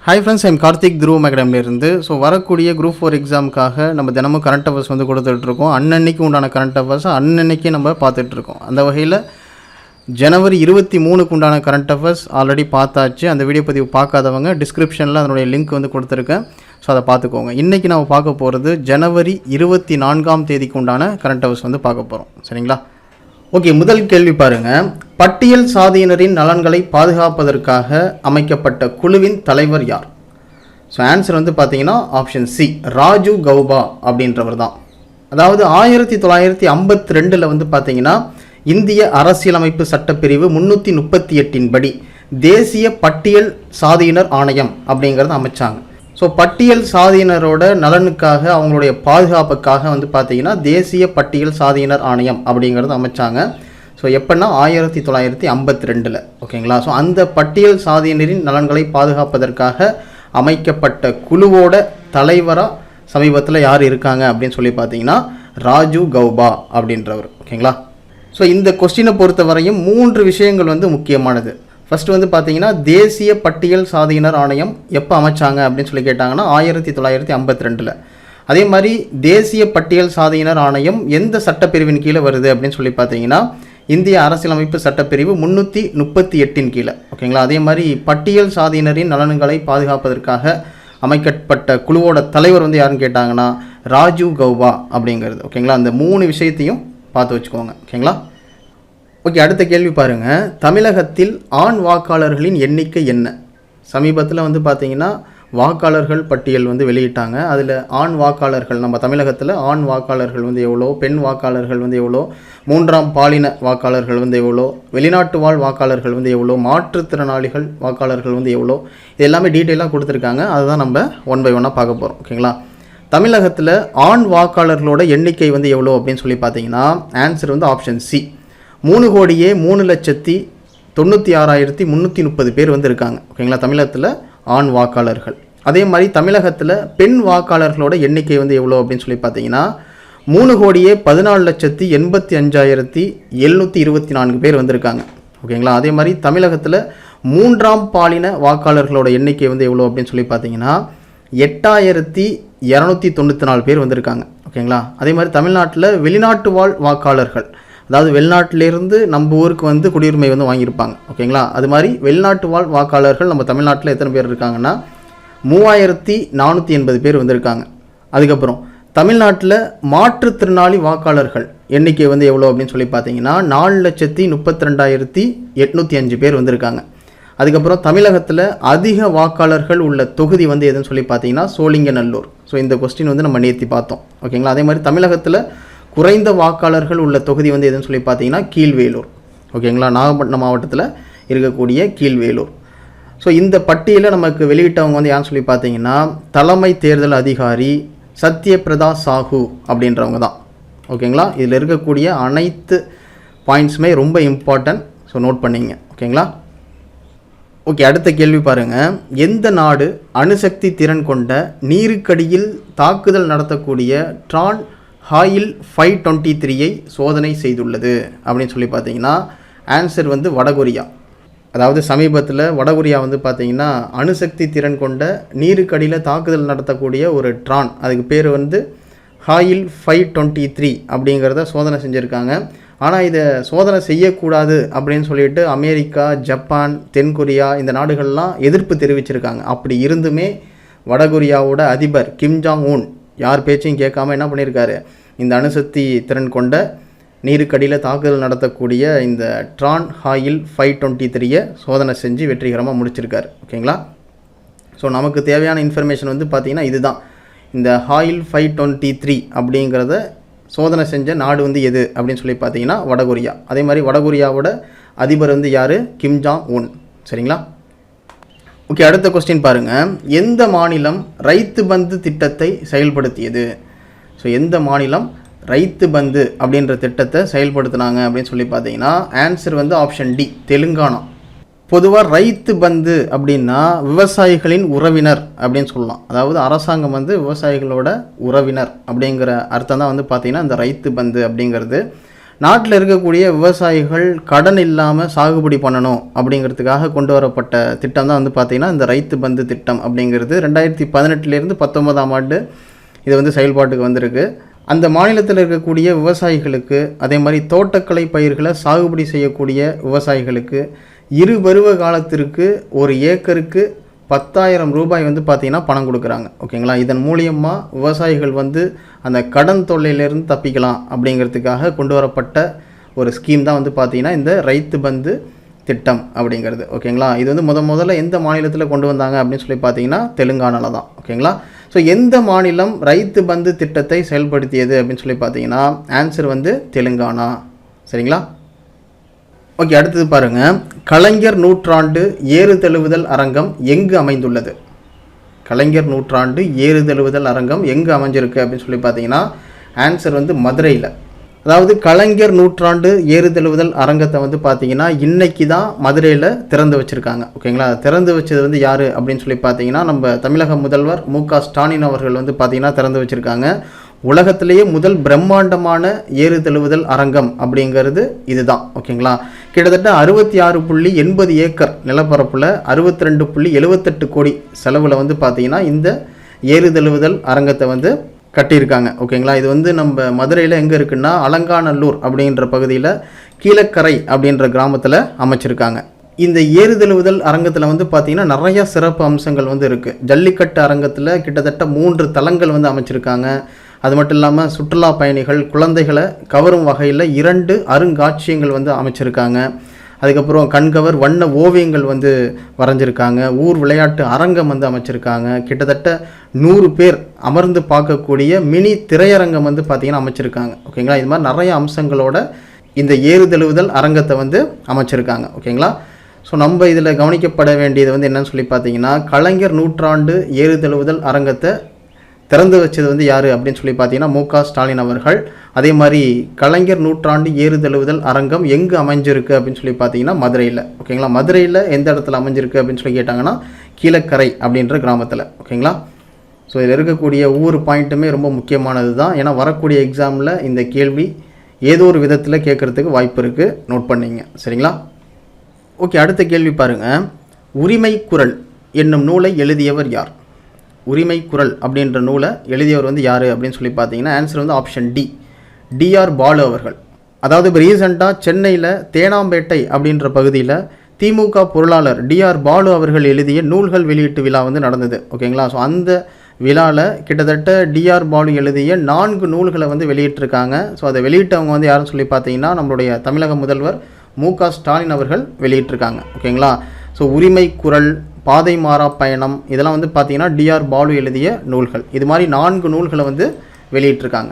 Hi friends, I'm Karthik துருவம் அகாடமிலிருந்து. So வரக்கூடிய group 4 எக்ஸாமுக்காக நம்ம தினமும் கரண்ட் அஃபேர்ஸ் வந்து கொடுத்துட்ருக்கோம். அன்னன்னைக்கு உண்டான கரண்ட் அஃபேர்ஸ் அன்னன்னைக்கு நம்ம பார்த்துட்ருக்கோம். அந்த வகையில் ஜனவரி 23க்கு உண்டான கரண்ட் அஃபேர்ஸ் ஆல்ரெடி பார்த்தாச்சு. அந்த வீடியோ பதிவு பார்க்காதவங்க டிஸ்கிரிப்ஷனில் அதனுடைய லிங்க் வந்து கொடுத்துருக்கேன். ஸோ அதை பார்த்துக்கோங்க. இன்றைக்கி நம்ம பார்க்க போகிறது ஜனவரி 24ஆம் தேதிக்கு உண்டான கரண்ட் அஃபேர்ஸ் வந்து பார்க்க போகிறோம். சரிங்களா? ஓகே, முதல் கேள்வி பாருங்கள். பட்டியல் சாதியினரின் நலன்களை பாதுகாப்பதற்காக அமைக்கப்பட்ட குழுவின் தலைவர் யார்? ஸோ ஆன்சர் வந்து பார்த்தீங்கன்னா ஆப்ஷன் சி, ராஜு கௌபா அப்படின்றவர் தான். அதாவது 1952 வந்து பார்த்தீங்கன்னா இந்திய அரசியலமைப்பு சட்டப்பிரிவு 338 படி தேசிய பட்டியல் சாதியினர் ஆணையம் அப்படிங்கிறத அமைச்சாங்க. ஸோ பட்டியல் சாதியினரோட நலனுக்காக அவங்களுடைய பாதுகாப்புக்காக வந்து பார்த்தீங்கன்னா தேசிய பட்டியல் சாதியினர் ஆணையம் அப்படிங்கிறது அமைச்சாங்க. ஸோ எப்போன்னா 1952 ஓகேங்களா? ஸோ அந்த பட்டியல் சாதியினரின் நலன்களை பாதுகாப்பதற்காக அமைக்கப்பட்ட குழுவோட தலைவராக சமீபத்தில் யார் இருக்காங்க அப்படின்னு சொல்லி பார்த்தீங்கன்னா ராஜு கௌபா அப்படின்றவர். ஓகேங்களா? ஸோ இந்த கொஸ்டினை பொறுத்த வரையும் 3 விஷயங்கள் வந்து முக்கியமானது. ஃபஸ்ட்டு வந்து பார்த்தீங்கன்னா தேசிய பட்டியல் சாதியினர் ஆணையம் எப்போ அமைச்சாங்க அப்படின்னு சொல்லி கேட்டாங்கன்னா 1952. அதே மாதிரி தேசிய பட்டியல் சாதியினர் ஆணையம் எந்த சட்டப்பிரிவின் கீழே வருது அப்படின்னு சொல்லி பார்த்தீங்கன்னா இந்திய அரசியலமைப்பு சட்டப்பிரிவு 338 கீழே. ஓகேங்களா? அதே மாதிரி பட்டியல் சாதியினரின் நலன்களை பாதுகாப்பதற்காக அமைக்கப்பட்ட குழுவோட தலைவர் வந்து யாருன்னு கேட்டாங்கன்னா ராஜு கௌபா அப்படிங்கிறது. ஓகேங்களா? அந்த 3 விஷயத்தையும் பார்த்து வச்சுக்கோங்க. ஓகேங்களா? ஓகே, அடுத்த கேள்வி பாருங்கள். தமிழகத்தில் ஆண் வாக்காளர்களின் எண்ணிக்கை என்ன? சமீபத்தில் வந்து பார்த்தீங்கன்னா வாக்காளர்கள் பட்டியல் வந்து வெளியிட்டாங்க. அதில் ஆண் வாக்காளர்கள் நம்ம தமிழகத்தில் ஆண் வாக்காளர்கள் வந்து எவ்வளோ, பெண் வாக்காளர்கள் வந்து எவ்வளோ, 3ஆம் பாலின வாக்காளர்கள் வந்து எவ்வளோ, வெளிநாட்டு வாழ் வாக்காளர்கள் வந்து எவ்வளோ, மாற்றுத்திறனாளிகள் வாக்காளர்கள் வந்து எவ்வளோ, இது எல்லாமே டீட்டெயிலாக கொடுத்துருக்காங்க. அதுதான் நம்ம 1 by 1 பார்க்க போகிறோம். ஓகேங்களா? தமிழகத்தில் ஆண் வாக்காளர்களோட எண்ணிக்கை வந்து எவ்வளோ அப்படின்னு சொல்லி பார்த்தீங்கன்னா ஆன்சர் வந்து ஆப்ஷன் சி, 3,03,96,330 பேர் வந்து இருக்காங்க. ஓகேங்களா? தமிழகத்தில் ஆண் வாக்காளர்கள். அதே மாதிரி தமிழகத்தில் பெண் வாக்காளர்களோட எண்ணிக்கை வந்து எவ்வளோ அப்படின்னு சொல்லி பார்த்தீங்கன்னா 3,14,85,724 பேர் வந்திருக்காங்க. ஓகேங்களா? அதே மாதிரி தமிழகத்தில் 3ஆம் பாலின வாக்காளர்களோட எண்ணிக்கை வந்து எவ்வளோ அப்படின்னு சொல்லி பார்த்தீங்கன்னா 8,294 பேர் வந்திருக்காங்க. ஓகேங்களா? அதே மாதிரி தமிழ்நாட்டில் வெளிநாட்டு வாழ் வாக்காளர்கள், அதாவது வெளிநாட்டிலேருந்து நம்ம ஊருக்கு வந்து குடியுரிமை வந்து வாங்கியிருப்பாங்க. ஓகேங்களா? அது மாதிரி வெளிநாட்டு வாழ் வாக்காளர்கள் நம்ம தமிழ்நாட்டில் எத்தனை பேர் இருக்காங்கன்னா 3,480 பேர் வந்திருக்காங்க. அதுக்கப்புறம் தமிழ்நாட்டில் மாற்றுத்திறனாளி வாக்காளர்கள் எண்ணிக்கை வந்து எவ்வளோ அப்படின்னு சொல்லி பார்த்தீங்கன்னா 4,32,805 பேர் வந்திருக்காங்க. அதுக்கப்புறம் தமிழகத்தில் அதிக வாக்காளர்கள் உள்ள தொகுதி வந்து எதுன்னு சொல்லி பார்த்தீங்கன்னா சோழிங்கநல்லூர். ஸோ இந்த கொஸ்டின் வந்து நம்ம நேர்த்தி பார்த்தோம். ஓகேங்களா? அதே மாதிரி தமிழகத்தில் குறைந்த வாக்காளர்கள் உள்ள தொகுதி வந்து எதுன்னு சொல்லி பார்த்தீங்கன்னா கீழ்வேலூர். ஓகேங்களா? நாகப்பட்டினம் மாவட்டத்தில் இருக்கக்கூடிய கீழ்வேலூர். ஸோ இந்த பட்டியலை நமக்கு வெளியிட்டவங்க வந்து யாருன்னு சொல்லி பார்த்தீங்கன்னா தலைமை தேர்தல் அதிகாரி சத்யபிரதா சாஹூ அப்படின்றவங்க தான். ஓகேங்களா? இதில் இருக்கக்கூடிய அனைத்து பாயிண்ட்ஸுமே ரொம்ப இம்பார்ட்டன்ட். ஸோ நோட் பண்ணிங்க. ஓகேங்களா? ஓகே, அடுத்த கேள்வி பாருங்கள். எந்த நாடு அணுசக்தி திறன் கொண்ட நீருக்கடியில் தாக்குதல் நடத்தக்கூடிய ட்ரான் ஹாயில் 523 சோதனை செய்துள்ளது அப்படின்னு சொல்லி பார்த்தீங்கன்னா ஆன்சர் வந்து வடகொரியா. அதாவது சமீபத்தில் வடகொரியா வந்து பார்த்தீங்கன்னா அணுசக்தி திறன் கொண்ட நீருக்கடியில் தாக்குதல் நடத்தக்கூடிய ஒரு ட்ரான், அதுக்கு பேர் வந்து ஹாயில் 523 அப்படிங்கிறத சோதனை செஞ்சுருக்காங்க. ஆனால் இதை சோதனை செய்யக்கூடாது அப்படின்னு சொல்லிட்டு அமெரிக்கா, ஜப்பான், தென்கொரியா இந்த நாடுகள்லாம் எதிர்ப்பு தெரிவிச்சிருக்காங்க. அப்படி இருந்துமே வடகொரியாவோட அதிபர் கிம் ஜாங் உன் யார் பேச்சையும் கேட்காம என்ன பண்ணியிருக்காரு, இந்த அணுசக்தி திறன் கொண்ட நீருக்கடியில் தாக்குதல் நடத்தக்கூடிய இந்த ட்ரான் ஹாயில் 523 சோதனை செஞ்சு வெற்றிகரமாக முடிச்சிருக்காரு. ஓகேங்களா? ஸோ நமக்கு தேவையான இன்ஃபர்மேஷன் வந்து பார்த்திங்கன்னா இதுதான். இந்த ஹாயில் 523 அப்படிங்கிறத சோதனை செஞ்ச நாடு வந்து எது அப்படின்னு சொல்லி பார்த்தீங்கன்னா வடகொரியா. அதே மாதிரி வடகொரியாவோட அதிபர் வந்து யார், கிம் ஜாங் உன். சரிங்களா? ஓகே, அடுத்த கொஸ்டின் பாருங்கள். எந்த மாநிலம் ரைத்து பந்து திட்டத்தை செயல்படுத்தியது? ஸோ எந்த மாநிலம் ரைத்து பந்து அப்படின்ற திட்டத்தை செயல்படுத்தினாங்க அப்படின்னு சொல்லி பார்த்தீங்கன்னா ஆன்சர் வந்து ஆப்ஷன் டி, தெலுங்கானா. பொதுவாக ரைத்து பந்து அப்படின்னா விவசாயிகளின் உறவினர் அப்படின்னு சொல்லலாம். அதாவது அரசாங்கம் வந்து விவசாயிகளோட உறவினர் அப்படிங்கிற அர்த்தம் தான் வந்து பார்த்திங்கன்னா இந்த ரைத்து பந்து அப்படிங்கிறது. நாட்டில் இருக்கக்கூடிய விவசாயிகள் கடன் இல்லாமல் சாகுபடி பண்ணணும் அப்படிங்கிறதுக்காக கொண்டு வரப்பட்ட திட்டம் தான் வந்து பார்த்திங்கன்னா இந்த ரைத்து பந்து திட்டம் அப்படிங்கிறது 2018 19ஆம் ஆண்டு இது வந்து செயல்பாட்டுக்கு வந்திருக்கு. அந்த மாநிலத்தில் இருக்கக்கூடிய விவசாயிகளுக்கு, அதே மாதிரி தோட்டக்கலை பயிர்களை சாகுபடி செய்யக்கூடிய விவசாயிகளுக்கு 2 பருவ காலத்திற்கு ஒரு ஏக்கருக்கு 10,000 ரூபாய் வந்து பார்த்திங்கன்னா பணம் கொடுக்குறாங்க. ஓகேங்களா. இதன் மூலியமாக விவசாயிகள் வந்து அந்த கடன் தொல்லையிலேருந்து தப்பிக்கலாம் அப்படிங்கிறதுக்காக கொண்டு வரப்பட்ட ஒரு ஸ்கீம் தான் வந்து பார்த்திங்கன்னா இந்த ரைத்து பந்து திட்டம் அப்படிங்கிறது. ஓகேங்களா. இது வந்து முதல்ல எந்த மாநிலத்தில் கொண்டு வந்தாங்க அப்படின்னு சொல்லி பார்த்தீங்கன்னா தெலுங்கானாவில் தான். ஓகேங்களா. ஸோ எந்த மாநிலம் ரைத்து பந்து திட்டத்தை செயல்படுத்தியது அப்படின்னு சொல்லி பார்த்தீங்கன்னா ஆன்சர் வந்து தெலுங்கானா. சரிங்களா. ஓகே, அடுத்தது பாருங்கள். கலைஞர் நூற்றாண்டு ஏறுதழுவுதல் அரங்கம் எங்கு அமைந்துள்ளது? கலைஞர் நூற்றாண்டு ஏறுதழுவுதல் அரங்கம் எங்கு அமைஞ்சிருக்கு அப்படின்னு சொல்லி பார்த்தீங்கன்னா ஆன்சர் வந்து மதுரையில். அதாவது கலைஞர் நூற்றாண்டு ஏறுதழுவுதல் அரங்கத்தை வந்து பார்த்தீங்கன்னா இன்றைக்கி தான் மதுரையில் திறந்து வச்சுருக்காங்க. ஓகேங்களா. திறந்து வச்சது வந்து யார் அப்படின்னு சொல்லி பார்த்தீங்கன்னா நம்ம தமிழக முதல்வர் மு.க. ஸ்டாலின் அவர்கள் வந்து பார்த்திங்கன்னா திறந்து வச்சுருக்காங்க. உலகத்திலேயே முதல் பிரம்மாண்டமான ஏறுதழுவுதல் அரங்கம் அப்படிங்கிறது இதுதான். ஓகேங்களா. கிட்டத்தட்ட 66.80 ஏக்கர் நிலப்பரப்பில் 62.78 கோடி செலவில் வந்து பார்த்திங்கன்னா இந்த ஏறுதழுவுதல் அரங்கத்தை வந்து கட்டியிருக்காங்க. ஓகேங்களா. இது வந்து நம்ம மதுரையில் எங்கே இருக்குன்னா அலங்காநல்லூர் அப்படின்ற பகுதியில் கீழக்கரை அப்படின்ற கிராமத்தில் அமைச்சிருக்காங்க. இந்த ஏறுதழுவுதல் அரங்கத்தில் வந்து பார்த்திங்கன்னா நிறையா சிறப்பு அம்சங்கள் வந்து இருக்குது. ஜல்லிக்கட்டு அரங்கத்தில் கிட்டத்தட்ட 3 தளங்கள் வந்து அமைச்சிருக்காங்க. அது மட்டும் இல்லாமல் சுற்றுலா பயணிகள் குழந்தைகளை கவரும் வகையில் 2 அருங்காட்சியங்கள் வந்து அமைச்சிருக்காங்க. அதுக்கப்புறம் கண்கவர் வண்ண ஓவியங்கள் வந்து வரைஞ்சிருக்காங்க. ஊர் விளையாட்டு அரங்கம் வந்து அமைச்சிருக்காங்க. கிட்டத்தட்ட 100 பேர் அமர்ந்து பார்க்கக்கூடிய மினி திரையரங்கம் வந்து பார்த்திங்கன்னா அமைச்சிருக்காங்க. ஓகேங்களா. இது மாதிரி நிறைய அம்சங்களோட இந்த ஏறுதழுவுதல் அரங்கத்தை வந்து அமைச்சிருக்காங்க. ஓகேங்களா. ஸோ நம்ம இதில் கவனிக்கப்பட வேண்டியது வந்து என்னன்னு சொல்லி பார்த்தீங்கன்னா கலைஞர் நூற்றாண்டு ஏறுதழுவுதல் அரங்கத்தை திறந்து வச்சது வந்து யார் அப்படின்னு சொல்லி பார்த்தீங்கன்னா மு.க. ஸ்டாலின் அவர்கள். அதே மாதிரி கலைஞர் நூற்றாண்டு ஏறுதழுவுதல் அரங்கம் எங்கே அமைஞ்சிருக்கு அப்படின்னு சொல்லி பார்த்தீங்கன்னா மதுரையில். ஓகேங்களா. மதுரையில் எந்த இடத்துல அமைஞ்சிருக்கு அப்படின்னு சொல்லி கேட்டாங்கன்னா கீழக்கரை அப்படின்ற கிராமத்தில். ஓகேங்களா. ஸோ இதில் இருக்கக்கூடிய ஒவ்வொரு பாயிண்ட்டுமே ரொம்ப முக்கியமானது தான். ஏன்னா வரக்கூடிய எக்ஸாமில் இந்த கேள்வி ஏதோ ஒரு விதத்தில் கேட்குறதுக்கு வாய்ப்பு இருக்குது. நோட் பண்ணிங்க. சரிங்களா. ஓகே, அடுத்த கேள்வி பாருங்கள். உரிமை குரல் என்னும் நூலை எழுதியவர் யார்? உரிமை குரல் அப்படின்ற நூலை எழுதியவர் வந்து யார் அப்படின்னு சொல்லி பார்த்தீங்கன்னா ஆன்சர் வந்து ஆப்ஷன் டி, டிஆர் பாலு அவர்கள். அதாவது இப்போ ரீசெண்டாக சென்னையில் தேனாம்பேட்டை அப்படின்ற பகுதியில் திமுக பொருளாளர் டிஆர் பாலு அவர்கள் எழுதிய நூல்கள் வெளியீட்டு விழா வந்து நடந்தது. ஓகேங்களா. ஸோ அந்த விழாவில் கிட்டத்தட்ட டிஆர் பாலு எழுதிய 4 நூல்களை வந்து வெளியிட்டிருக்காங்க. ஸோ அதை வெளியிட்டவங்க வந்து யாருன்னு சொல்லி பார்த்தீங்கன்னா நம்மளுடைய தமிழக முதல்வர் மு.க. ஸ்டாலின் அவர்கள் வெளியிட்டிருக்காங்க. ஓகேங்களா. ஸோ உரிமை குரல், பாதை மாறா பயணம், இதெல்லாம் வந்து பார்த்திங்கன்னா டிஆர் பாலு எழுதிய நூல்கள். இது மாதிரி 4 நூல்களை வந்து வெளியிட்டிருக்காங்க.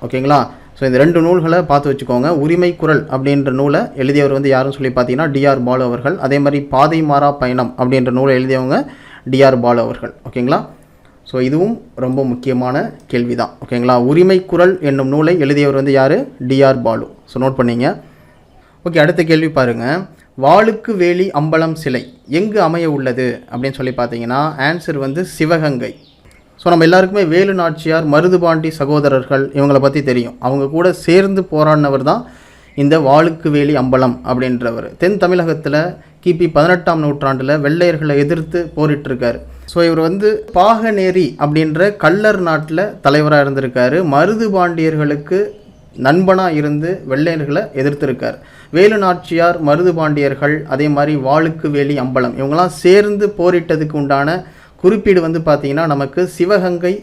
ஓகேங்களா. ஸோ இந்த 2 நூல்களை பார்த்து வச்சுக்கோங்க. உரிமை குரல் அப்படின்ற நூலை எழுதியவர் வந்து யாருன்னு சொல்லி பார்த்தீங்கன்னா டிஆர் பாலு அவர்கள். அதே மாதிரி பாதை மாறா பயணம் அப்படின்ற நூலை எழுதியவங்க டிஆர் பாலு அவர்கள். ஓகேங்களா. ஸோ இதுவும் ரொம்ப முக்கியமான கேள்வி தான். ஓகேங்களா. உரிமை குரல் என்னும் நூலை எழுதியவர் வந்து யார்? டிஆர் பாலு. ஸோ நோட் பண்ணிங்க. ஓகே, அடுத்த கேள்வி பாருங்கள். வாளுக்கு வேலி அம்பலம் சிலை எங்கு அமைய உள்ளது அப்படின்னு சொல்லி பார்த்தீங்கன்னா ஆன்சர் வந்து சிவகங்கை. ஸோ நம்ம எல்லாருக்குமே வேலு நாச்சியார், மருதுபாண்டி சகோதரர்கள் இவங்களை பற்றி தெரியும். அவங்க கூட சேர்ந்து போராடினவர் தான் இந்த வாளுக்கு வேலி அம்பலம் அப்படின்றவர். தென் தமிழகத்தில் கிபி 18ஆம் நூற்றாண்டில் வெள்ளையர்களை எதிர்த்து போரிட்டிருக்காரு. ஸோ இவர் வந்து பாகநேரி அப்படின்ற கள்ளர் நாட்டில் தலைவராக இருந்திருக்காரு. மருதுபாண்டியர்களுக்கு நண்பனாக இருந்து வெள்ளையர்களை எதிர்த்திருக்கார். வேலு நாச்சியார், மருதுபாண்டியர்கள், அதே மாதிரி வாளுக்கு வேலி அம்பலம் இவங்கெல்லாம் சேர்ந்து போரிட்டதுக்கு உண்டான குறிப்பீடு வந்து பார்த்திங்கன்னா நமக்கு சிவகங்கை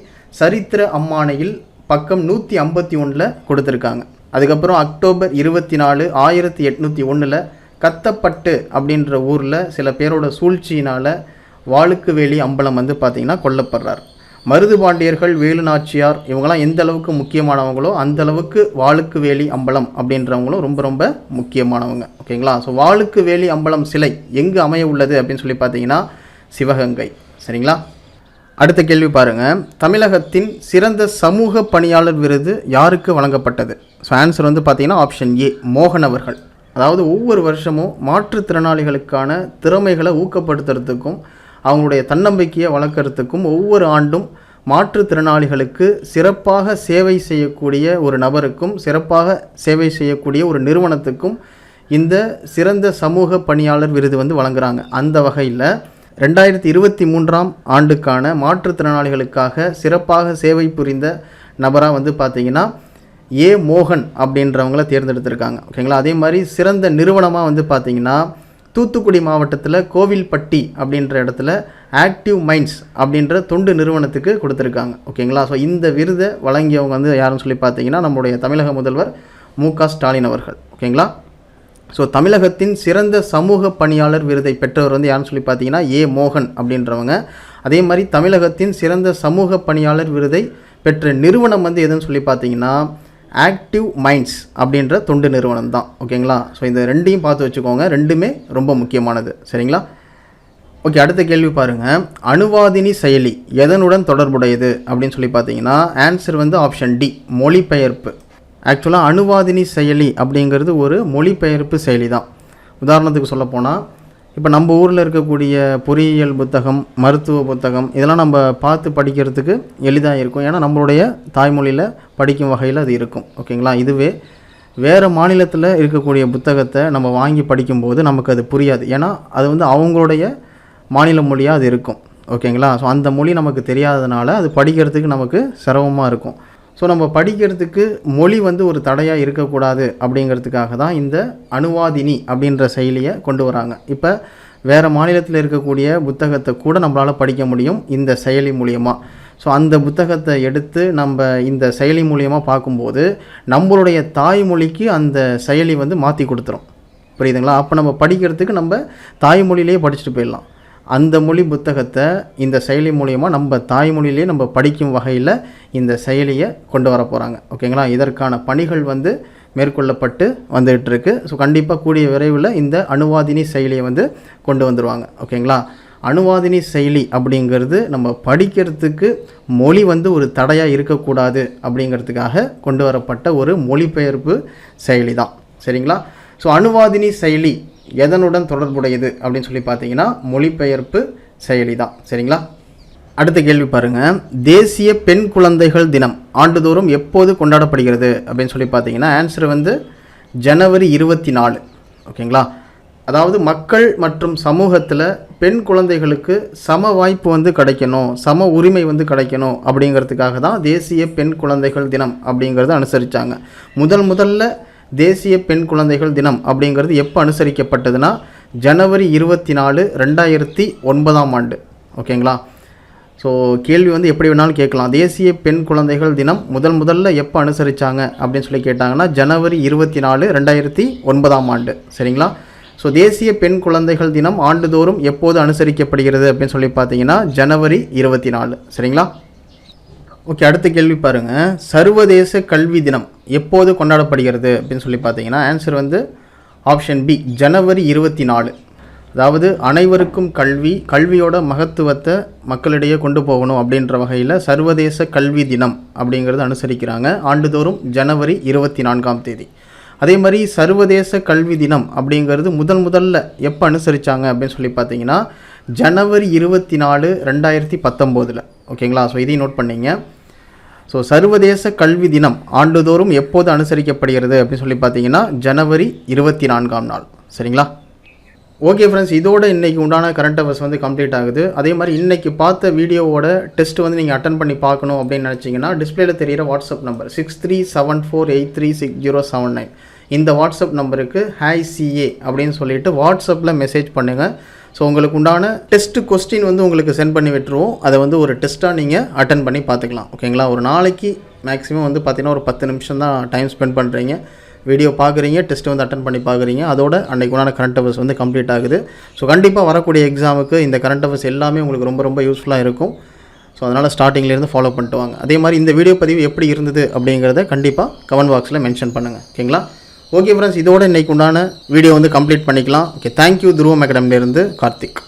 சரித்திர அம்மானையில் பக்கம் 151 கொடுத்துருக்காங்க. அதுக்கப்புறம் அக்டோபர் 24, 1801 கத்தப்பட்டு அப்படின்ற ஊரில் சில பேரோட சூழ்ச்சியினால் வாளுக்கு வேலி அம்பலம் வந்து பார்த்திங்கன்னா கொல்லப்படுறார். மருதுபாண்டியர்கள், வேலு நாச்சியார் இவங்கெல்லாம் எந்த அளவுக்கு முக்கியமானவங்களோ அந்த அளவுக்கு வாளுக்கு வேலி அம்பலம் அப்படின்றவங்களும் ரொம்ப ரொம்ப முக்கியமானவங்க. ஓகேங்களா. ஸோ வாளுக்கு வேலி அம்பலம் சிலை எங்கு அமைய உள்ளது அப்படின்னு சொல்லி பார்த்தீங்கன்னா சிவகங்கை. சரிங்களா. அடுத்த கேள்வி பாருங்கள். தமிழகத்தின் சிறந்த சமூக பணியாளர் விருது யாருக்கு வழங்கப்பட்டது? ஸோ ஆன்சர் வந்து பார்த்தீங்கன்னா ஆப்ஷன் ஏ, மோகன் அவர்கள். அதாவது ஒவ்வொரு வருஷமும் மாற்றுத்திறனாளிகளுக்கான திறமைகளை ஊக்கப்படுத்துறதுக்கும் அவங்களுடைய தன்னம்பிக்கையை வளர்க்குறதுக்கும் ஒவ்வொரு ஆண்டும் மாற்றுத்திறனாளிகளுக்கு சிறப்பாக சேவை செய்யக்கூடிய ஒரு நபருக்கும் சிறப்பாக சேவை செய்யக்கூடிய ஒரு நிறுவனத்துக்கும் இந்த சிறந்த சமூக பணியாளர் விருது வந்து வழங்குறாங்க. அந்த வகையில் 2023ஆம் ஆண்டுக்கான மாற்றுத்திறனாளிகளுக்காக சிறப்பாக சேவை புரிந்த நபராக வந்து பார்த்திங்கன்னா ஏ மோகன் அப்படின்றவங்கள தேர்ந்தெடுத்திருக்காங்க. ஓகேங்களா. அதே மாதிரி சிறந்த நிறுவனமாக வந்து பார்த்திங்கன்னா தூத்துக்குடி மாவட்டத்தில் கோவில்பட்டி அப்படின்ற இடத்துல ஆக்டிவ் மைண்ட்ஸ் அப்படின்ற தொண்டு நிறுவனத்துக்கு கொடுத்துருக்காங்க. ஓகேங்களா. ஸோ இந்த விருதை வழங்கியவங்க வந்து யாருன்னு சொல்லி பார்த்தீங்கன்னா நம்முடைய தமிழக முதல்வர் மு.க. ஸ்டாலின் அவர்கள். ஓகேங்களா. ஸோ தமிழகத்தின் சிறந்த சமூக பணியாளர் விருதை பெற்றவர் வந்து யாருன்னு சொல்லி பார்த்தீங்கன்னா ஏ மோகன் அப்படின்றவங்க. அதே மாதிரி தமிழகத்தின் சிறந்த சமூக பணியாளர் விருதை பெற்ற நிறுவனம் வந்து எதுன்னு சொல்லி பார்த்தீங்கன்னா ஆக்டிவ் மைண்ட்ஸ் அப்படின்ற தொண்டு நிறுவனம் தான். ஓகேங்களா. ஸோ இந்த ரெண்டையும் பார்த்து வச்சுக்கோங்க, ரெண்டுமே ரொம்ப முக்கியமானது. சரிங்களா. ஓகே, அடுத்த கேள்வி பாருங்கள். அணுவாதினி செயலி எதனுடன் தொடர்புடையது அப்படின்னு சொல்லி பார்த்தீங்கன்னா ஆன்சர் வந்து ஆப்ஷன் டி, மொழிபெயர்ப்பு. ஆக்சுவலாக அணுவாதினி செயலி அப்படிங்கிறது ஒரு மொழிபெயர்ப்பு செயலி தான். உதாரணத்துக்கு சொல்லப்போனால் இப்போ நம்ம ஊரில் இருக்கக்கூடிய பொறியியல் புத்தகம், மருத்துவ புத்தகம் இதெல்லாம் நம்ம பார்த்து படிக்கிறதுக்கு எளிதாக இருக்கும். ஏன்னா நம்மளுடைய தாய்மொழியில் படிக்கும் வகையில் அது இருக்கும். ஓகேங்களா. இதுவே வேறு மாநிலத்தில் இருக்கக்கூடிய புத்தகத்தை நம்ம வாங்கி படிக்கும்போது நமக்கு அது புரியாது. ஏன்னா அது வந்து அவங்களுடைய மாநில மொழியாக அது இருக்கும். ஓகேங்களா. ஸோ அந்த மொழி நமக்கு தெரியாததுனால அது படிக்கிறதுக்கு நமக்கு சிரமமாக இருக்கும். ஸோ நம்ம படிக்கிறதுக்கு மொழி வந்து ஒரு தடையாக இருக்கக்கூடாது அப்படிங்கிறதுக்காக தான் இந்த அணுவாதினி அப்படின்ற செயலியை கொண்டு வராங்க. இப்போ வேறு மாநிலத்தில் இருக்கக்கூடிய புத்தகத்தை கூட நம்மளால் படிக்க முடியும் இந்த செயலி மூலியமாக. ஸோ அந்த புத்தகத்தை எடுத்து நம்ம இந்த செயலி மூலியமாக பார்க்கும்போது நம்மளுடைய தாய்மொழிக்கு அந்த செயலி வந்து மாற்றி கொடுத்துரும். புரியுதுங்களா. அப்போ நம்ம படிக்கிறதுக்கு நம்ம தாய்மொழியிலேயே படிச்சுட்டு போயிடலாம். அந்த மொழி புத்தகத்தை இந்த செயலி மூலிமா நம்ம தாய்மொழியிலே நம்ம படிக்கும் வகையில் இந்த செயலியை கொண்டு வர போகிறாங்க. ஓகேங்களா. இதற்கான பணிகள் வந்து மேற்கொள்ளப்பட்டு வந்துகிட்ருக்கு. ஸோ கண்டிப்பாக கூடிய விரைவில் இந்த அணுவாதினி செயலியை வந்து கொண்டு வந்துடுவாங்க. ஓகேங்களா. அணுவாதினி செயலி அப்படிங்கிறது நம்ம படிக்கிறதுக்கு மொழி வந்து ஒரு தடையாக இருக்கக்கூடாது அப்படிங்கிறதுக்காக கொண்டு வரப்பட்ட ஒரு மொழிபெயர்ப்பு செயலி தான். சரிங்களா. ஸோ அணுவாதினி செயலி எதனுடன் தொடர்புடையது அப்படின்னு சொல்லி பார்த்தீங்கன்னா மொழிபெயர்ப்பு செயலி தான். சரிங்களா. அடுத்த கேள்வி பாருங்கள். தேசிய பெண் குழந்தைகள் தினம் ஆண்டுதோறும் எப்போது கொண்டாடப்படுகிறது அப்படின்னு சொல்லி பார்த்தீங்கன்னா ஆன்சர் வந்து ஜனவரி 24. ஓகேங்களா. அதாவது மக்கள் மற்றும் சமூகத்தில் பெண் குழந்தைகளுக்கு சம வாய்ப்பு வந்து கிடைக்கணும், சம உரிமை வந்து கிடைக்கணும் அப்படிங்கிறதுக்காக தான் தேசிய பெண் குழந்தைகள் தினம் அப்படிங்கிறத அனுசரித்தாங்க. முதல்ல தேசிய பெண் குழந்தைகள் தினம் அப்படிங்கிறது எப்போ அனுசரிக்கப்பட்டதுன்னா ஜனவரி 24, 2009ஆம் ஆண்டு. ஓகேங்களா. ஸோ கேள்வி வந்து எப்படி வேணாலும் கேட்கலாம். தேசிய பெண் குழந்தைகள் தினம் முதல்ல எப்போ அனுசரித்தாங்க அப்படின்னு சொல்லி கேட்டாங்கன்னா ஜனவரி 24, 2009ஆம் ஆண்டு. சரிங்களா. ஸோ தேசிய பெண் குழந்தைகள் தினம் ஆண்டுதோறும் எப்போது அனுசரிக்கப்படுகிறது அப்படின்னு சொல்லி பார்த்தீங்கன்னா ஜனவரி 24. சரிங்களா. ஓகே, அடுத்த கேள்வி பாருங்கள். சர்வதேச கல்வி தினம் எப்போது கொண்டாடப்படுகிறது அப்படின்னு சொல்லி பார்த்தீங்கன்னா ஆன்சர் வந்து ஆப்ஷன் பி, ஜனவரி 24. அதாவது அனைவருக்கும் கல்வியோட மகத்துவத்தை மக்களிடையே கொண்டு போகணும் அப்படின்ற வகையில் சர்வதேச கல்வி தினம் அப்படிங்கிறது அனுசரிக்கிறாங்க ஆண்டுதோறும் ஜனவரி 24ஆம் தேதி. அதே மாதிரி சர்வதேச கல்வி தினம் அப்படிங்கிறது முதல்ல எப்போ அனுசரித்தாங்க அப்படின்னு சொல்லி பார்த்தீங்கன்னா ஜனவரி 24, 2019. ஓகேங்களா. ஸோ இதையும் நோட் பண்ணிங்க. ஸோ சர்வதேச கல்வி தினம் ஆண்டுதோறும் எப்போது அனுசரிக்கப்படுகிறது அப்படின்னு சொல்லி பார்த்தீங்கன்னா ஜனவரி 24ஆம் நாள். சரிங்களா. ஓகே ஃப்ரெண்ட்ஸ், இதோட இன்றைக்கி உண்டான கரண்ட் அஃபேர்ஸ் வந்து கம்ப்ளீட் ஆகுது. அதே மாதிரி இன்றைக்கி பார்த்த வீடியோவோட டெஸ்ட் வந்து நீங்கள் அட்டன் பண்ணி பார்க்கணும் அப்படின்னு நினச்சிங்கன்னா டிஸ்பிளேல தெரிகிற வாட்ஸ்அப் நம்பர் 6374836079 இந்த வாட்ஸ்அப் நம்பருக்கு ஹாய் சிஏ அப்படின்னு சொல்லிட்டு வாட்ஸ்அப்பில் மெசேஜ் பண்ணுங்கள். ஸோ உங்களுக்கு உண்டான டெஸ்ட் கொஸ்டின் வந்து உங்களுக்கு சென்ட் பண்ணி விட்டுருவோம். அதை வந்து ஒரு டெஸ்ட்டாக நீங்கள் அட்டன் பண்ணி பார்த்துக்கலாம். ஓகேங்களா. ஒரு நாளைக்கு மேக்ஸிமம் வந்து பார்த்திங்கன்னா ஒரு 10 நிமிஷம் தான் டைம் ஸ்பெண்ட் பண்ணுறீங்க. வீடியோ பார்க்குறீங்க, டெஸ்ட்டு வந்து அட்டன் பண்ணி பார்க்குறீங்க. அதோட அன்றைக்கு உண்டான கரண்ட் அஃபேர்ஸ் வந்து கம்ப்ளீட் ஆகுது. ஸோ கண்டிப்பாக வரக்கூடிய எக்ஸாமுக்கு இந்த கரண்ட் அஃபேர்ஸ் எல்லாமே உங்களுக்கு ரொம்ப யூஸ்ஃபுல்லாக இருக்கும். ஸோ அதனால் ஸ்டார்டிங்லேருந்து ஃபாலோ பண்ணிட்டு வாங்க. அதே மாதிரி இந்த வீடியோ பதிவு எப்படி இருந்தது அப்படிங்கிறத கண்டிப்பாக கமெண்ட் பாக்ஸில் மென்ஷன் பண்ணுங்கள். ஓகேங்களா. ஓகே ஃப்ரெண்ட்ஸ், இதோட இன்றைக்கு உண்டான வீடியோ வந்து கம்ப்ளீட் பண்ணிக்கலாம். Okay, thank you. துருவம் அகாடமிலேருந்து கார்த்திக்.